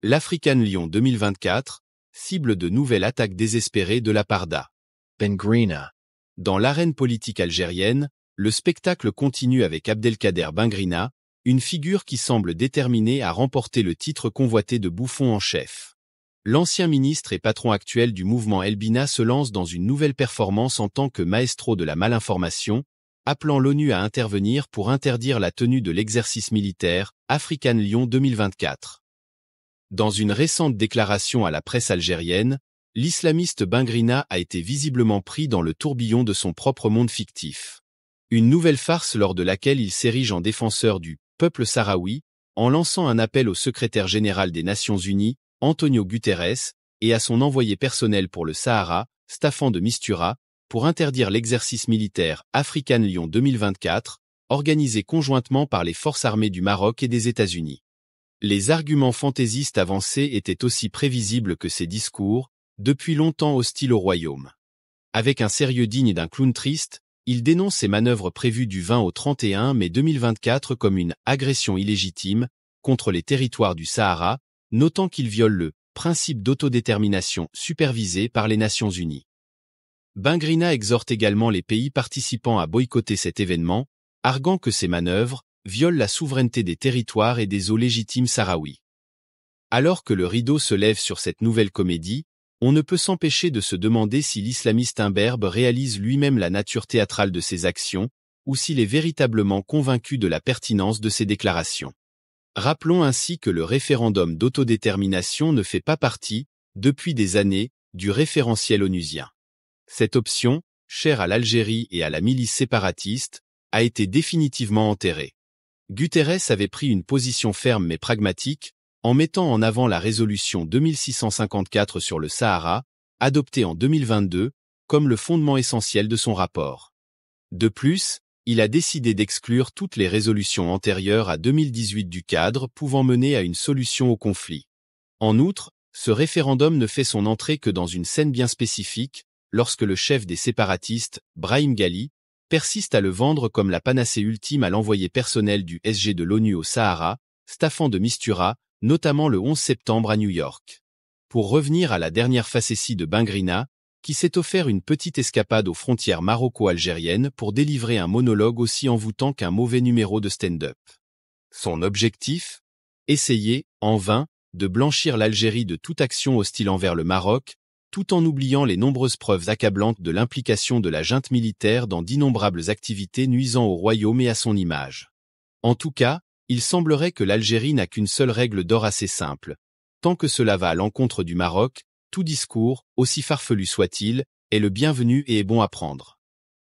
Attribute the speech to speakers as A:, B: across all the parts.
A: L'African Lion 2024, cible de nouvelles attaques désespérées de la part
B: Bengrina.
A: Dans l'arène politique algérienne, le spectacle continue avec Abdelkader Bengrina, une figure qui semble déterminée à remporter le titre convoité de bouffon en chef. L'ancien ministre et patron actuel du mouvement Elbina se lance dans une nouvelle performance en tant que maestro de la malinformation, appelant l'ONU à intervenir pour interdire la tenue de l'exercice militaire African Lion 2024. Dans une récente déclaration à la presse algérienne, l'islamiste Bengrina a été visiblement pris dans le tourbillon de son propre monde fictif. Une nouvelle farce lors de laquelle il s'érige en défenseur du peuple sahraoui, en lançant un appel au secrétaire général des Nations Unies, Antonio Guterres, et à son envoyé personnel pour le Sahara, Staffan de Mistura, pour interdire l'exercice militaire African Lion 2024, organisé conjointement par les forces armées du Maroc et des États-Unis. Les arguments fantaisistes avancés étaient aussi prévisibles que ses discours, depuis longtemps hostiles au royaume. Avec un sérieux digne d'un clown triste, il dénonce ces manœuvres prévues du 20 au 31 mai 2024 comme une agression illégitime contre les territoires du Sahara, notant qu'ils violent le principe d'autodétermination supervisé par les Nations Unies. Bengrina exhorte également les pays participants à boycotter cet événement, arguant que ces manœuvres violent la souveraineté des territoires et des eaux légitimes sahraouis. Alors que le rideau se lève sur cette nouvelle comédie, on ne peut s'empêcher de se demander si l'islamiste imberbe réalise lui-même la nature théâtrale de ses actions, ou s'il est véritablement convaincu de la pertinence de ses déclarations. Rappelons ainsi que le référendum d'autodétermination ne fait pas partie, depuis des années, du référentiel onusien. Cette option, chère à l'Algérie et à la milice séparatiste, a été définitivement enterrée. Guterres avait pris une position ferme mais pragmatique, en mettant en avant la résolution 2654 sur le Sahara, adoptée en 2022, comme le fondement essentiel de son rapport. De plus, il a décidé d'exclure toutes les résolutions antérieures à 2018 du cadre pouvant mener à une solution au conflit. En outre, ce référendum ne fait son entrée que dans une scène bien spécifique, lorsque le chef des séparatistes, Brahim Ghali, persiste à le vendre comme la panacée ultime à l'envoyé personnel du SG de l'ONU au Sahara, Staffan de Mistura, notamment le 11 septembre à New York. Pour revenir à la dernière facétie de Bengrina, qui s'est offert une petite escapade aux frontières maroco-algériennes pour délivrer un monologue aussi envoûtant qu'un mauvais numéro de stand-up. Son objectif ? Essayer, en vain, de blanchir l'Algérie de toute action hostile envers le Maroc, tout en oubliant les nombreuses preuves accablantes de l'implication de la junte militaire dans d'innombrables activités nuisant au royaume et à son image. En tout cas, il semblerait que l'Algérie n'a qu'une seule règle d'or assez simple. Tant que cela va à l'encontre du Maroc, tout discours, aussi farfelu soit-il, est le bienvenu et est bon à prendre.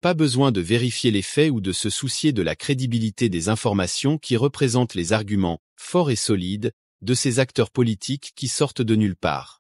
A: Pas besoin de vérifier les faits ou de se soucier de la crédibilité des informations qui représentent les arguments, forts et solides, de ces acteurs politiques qui sortent de nulle part.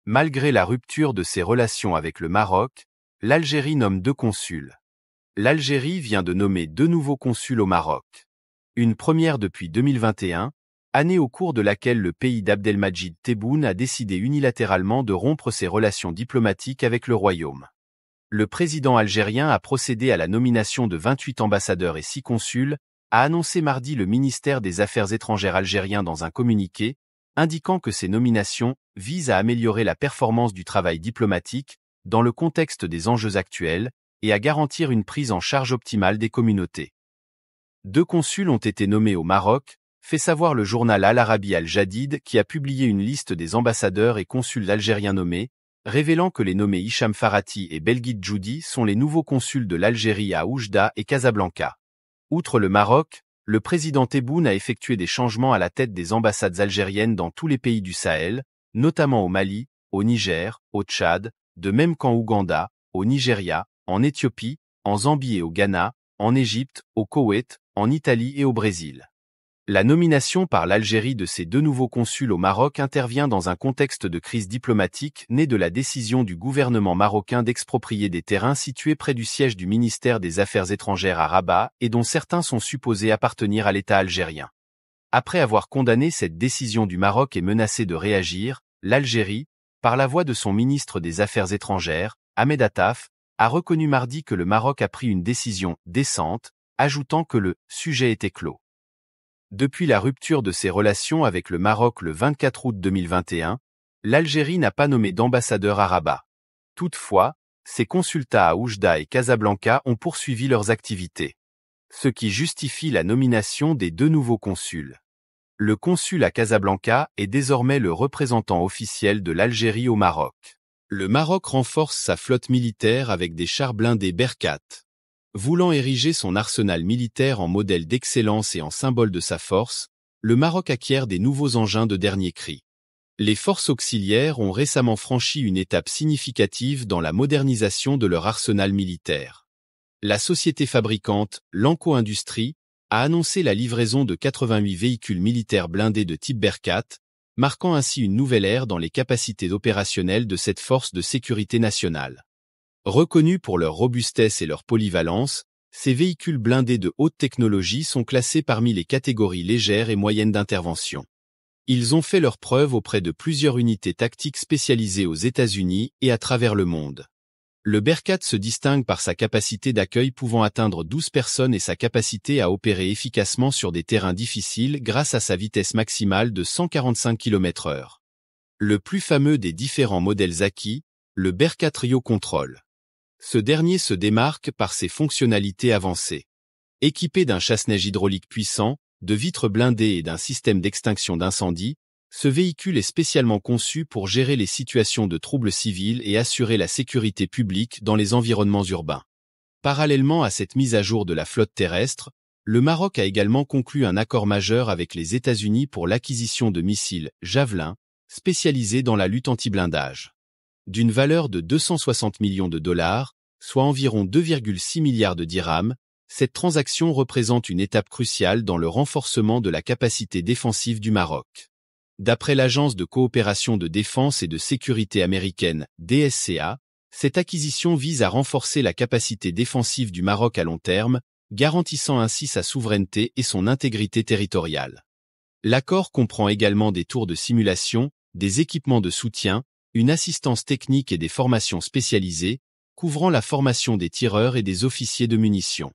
A: Malgré la rupture de ses relations avec le Maroc, l'Algérie nomme 2 consuls. L'Algérie vient de nommer 2 nouveaux consuls au Maroc. Une première depuis 2021, année au cours de laquelle le pays d'Abdelmadjid Tebboune a décidé unilatéralement de rompre ses relations diplomatiques avec le royaume. Le président algérien a procédé à la nomination de 28 ambassadeurs et 6 consuls, a annoncé mardi le ministère des Affaires étrangères algérien dans un communiqué, indiquant que ces nominations visent à améliorer la performance du travail diplomatique dans le contexte des enjeux actuels et à garantir une prise en charge optimale des communautés. 2 consuls ont été nommés au Maroc, fait savoir le journal Al Arabi Al Jadid qui a publié une liste des ambassadeurs et consuls algériens nommés, révélant que les nommés Hicham Farati et Belguid Djoudi sont les nouveaux consuls de l'Algérie à Oujda et Casablanca. Outre le Maroc, le président Tebboune a effectué des changements à la tête des ambassades algériennes dans tous les pays du Sahel, notamment au Mali, au Niger, au Tchad, de même qu'en Ouganda, au Nigeria, en Éthiopie, en Zambie et au Ghana, en Égypte, au Koweït, en Italie et au Brésil. La nomination par l'Algérie de ces 2 nouveaux consuls au Maroc intervient dans un contexte de crise diplomatique née de la décision du gouvernement marocain d'exproprier des terrains situés près du siège du ministère des Affaires étrangères à Rabat et dont certains sont supposés appartenir à l'État algérien. Après avoir condamné cette décision du Maroc et menacé de réagir, l'Algérie, par la voix de son ministre des Affaires étrangères, Ahmed Attaf, a reconnu mardi que le Maroc a pris une décision décente, ajoutant que le sujet était clos. Depuis la rupture de ses relations avec le Maroc le 24 août 2021, l'Algérie n'a pas nommé d'ambassadeur à Rabat. Toutefois, ses consulats à Oujda et Casablanca ont poursuivi leurs activités. Ce qui justifie la nomination des 2 nouveaux consuls. Le consul à Casablanca est désormais le représentant officiel de l'Algérie au Maroc. Le Maroc renforce sa flotte militaire avec des chars blindés Berkat. Voulant ériger son arsenal militaire en modèle d'excellence et en symbole de sa force, le Maroc acquiert des nouveaux engins de dernier cri. Les forces auxiliaires ont récemment franchi une étape significative dans la modernisation de leur arsenal militaire. La société fabricante, Lanco Industrie, a annoncé la livraison de 88 véhicules militaires blindés de type Berkat, marquant ainsi une nouvelle ère dans les capacités opérationnelles de cette force de sécurité nationale. Reconnus pour leur robustesse et leur polyvalence, ces véhicules blindés de haute technologie sont classés parmi les catégories légères et moyennes d'intervention. Ils ont fait leurs preuves auprès de plusieurs unités tactiques spécialisées aux États-Unis et à travers le monde. Le Berkat se distingue par sa capacité d'accueil pouvant atteindre 12 personnes et sa capacité à opérer efficacement sur des terrains difficiles grâce à sa vitesse maximale de 145 km/h. Le plus fameux des différents modèles acquis, le Berkat Rio Control. Ce dernier se démarque par ses fonctionnalités avancées. Équipé d'un chasse-neige hydraulique puissant, de vitres blindées et d'un système d'extinction d'incendie, ce véhicule est spécialement conçu pour gérer les situations de troubles civils et assurer la sécurité publique dans les environnements urbains. Parallèlement à cette mise à jour de la flotte terrestre, le Maroc a également conclu un accord majeur avec les États-Unis pour l'acquisition de missiles Javelin, spécialisés dans la lutte anti-blindage. D'une valeur de 260 millions de dollars, soit environ 2,6 milliards de dirhams, cette transaction représente une étape cruciale dans le renforcement de la capacité défensive du Maroc. D'après l'Agence de coopération de défense et de sécurité américaine, DSCA, cette acquisition vise à renforcer la capacité défensive du Maroc à long terme, garantissant ainsi sa souveraineté et son intégrité territoriale. L'accord comprend également des tours de simulation, des équipements de soutien, une assistance technique et des formations spécialisées, couvrant la formation des tireurs et des officiers de munitions.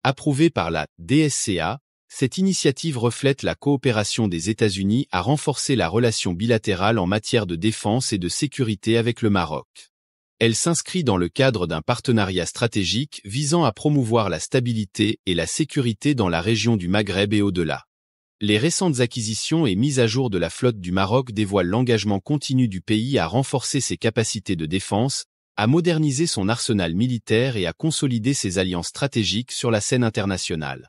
A: Approuvée par la DSCA, cette initiative reflète la coopération des États-Unis à renforcer la relation bilatérale en matière de défense et de sécurité avec le Maroc. Elle s'inscrit dans le cadre d'un partenariat stratégique visant à promouvoir la stabilité et la sécurité dans la région du Maghreb et au-delà. Les récentes acquisitions et mises à jour de la flotte du Maroc dévoilent l'engagement continu du pays à renforcer ses capacités de défense, à moderniser son arsenal militaire et à consolider ses alliances stratégiques sur la scène internationale.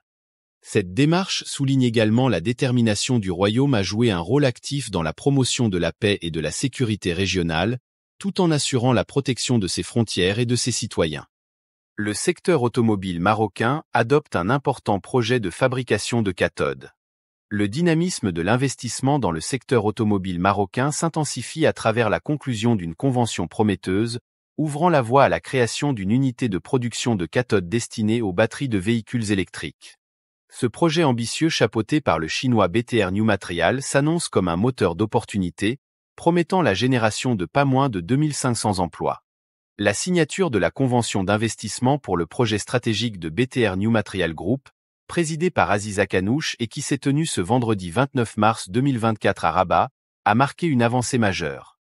A: Cette démarche souligne également la détermination du Royaume à jouer un rôle actif dans la promotion de la paix et de la sécurité régionale, tout en assurant la protection de ses frontières et de ses citoyens. Le secteur automobile marocain adopte un important projet de fabrication de cathodes. Le dynamisme de l'investissement dans le secteur automobile marocain s'intensifie à travers la conclusion d'une convention prometteuse, ouvrant la voie à la création d'une unité de production de cathodes destinées aux batteries de véhicules électriques. Ce projet ambitieux chapeauté par le chinois BTR New Material s'annonce comme un moteur d'opportunité, promettant la génération de pas moins de 2500 emplois. La signature de la convention d'investissement pour le projet stratégique de BTR New Material Group, présidé par Aziza Kanouche et qui s'est tenue ce vendredi 29 mars 2024 à Rabat, a marqué une avancée majeure.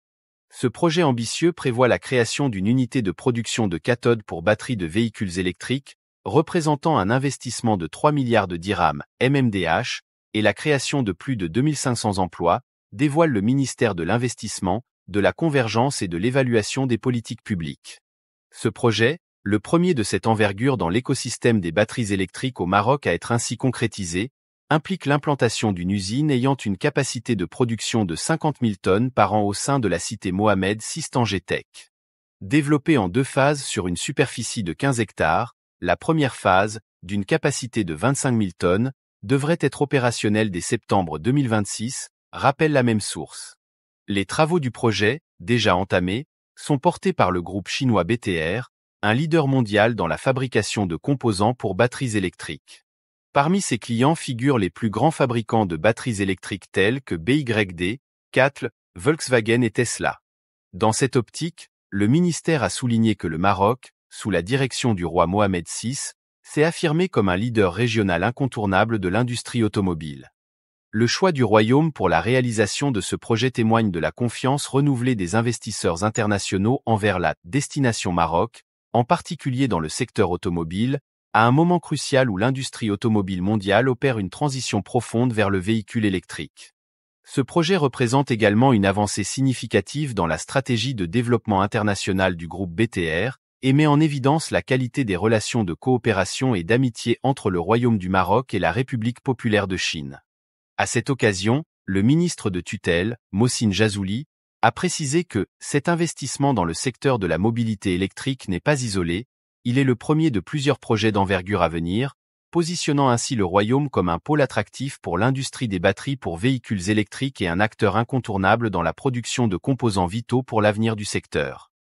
A: Ce projet ambitieux prévoit la création d'une unité de production de cathodes pour batteries de véhicules électriques, représentant un investissement de 3 milliards de dirhams, MMDH, et la création de plus de 2500 emplois, dévoile le ministère de l'Investissement, de la Convergence et de l'Évaluation des politiques publiques. Ce projet, le premier de cette envergure dans l'écosystème des batteries électriques au Maroc à être ainsi concrétisé, implique l'implantation d'une usine ayant une capacité de production de 50 000 tonnes par an au sein de la cité Mohamed VI Tanger Tech. Développée en 2 phases sur une superficie de 15 hectares, la première phase, d'une capacité de 25 000 tonnes, devrait être opérationnelle dès septembre 2026, rappelle la même source. Les travaux du projet, déjà entamés, sont portés par le groupe chinois BTR, un leader mondial dans la fabrication de composants pour batteries électriques. Parmi ses clients figurent les plus grands fabricants de batteries électriques tels que BYD, CATL, Volkswagen et Tesla. Dans cette optique, le ministère a souligné que le Maroc, sous la direction du roi Mohamed VI, s'est affirmé comme un leader régional incontournable de l'industrie automobile. Le choix du Royaume pour la réalisation de ce projet témoigne de la confiance renouvelée des investisseurs internationaux envers la destination Maroc, en particulier dans le secteur automobile, à un moment crucial où l'industrie automobile mondiale opère une transition profonde vers le véhicule électrique. Ce projet représente également une avancée significative dans la stratégie de développement international du groupe BTR et met en évidence la qualité des relations de coopération et d'amitié entre le Royaume du Maroc et la République populaire de Chine. À cette occasion, le ministre de tutelle, Mohsin Jazouli, a précisé que cet investissement dans le secteur de la mobilité électrique n'est pas isolé, il est le premier de plusieurs projets d'envergure à venir, positionnant ainsi le Royaume comme un pôle attractif pour l'industrie des batteries pour véhicules électriques et un acteur incontournable dans la production de composants vitaux pour l'avenir du secteur.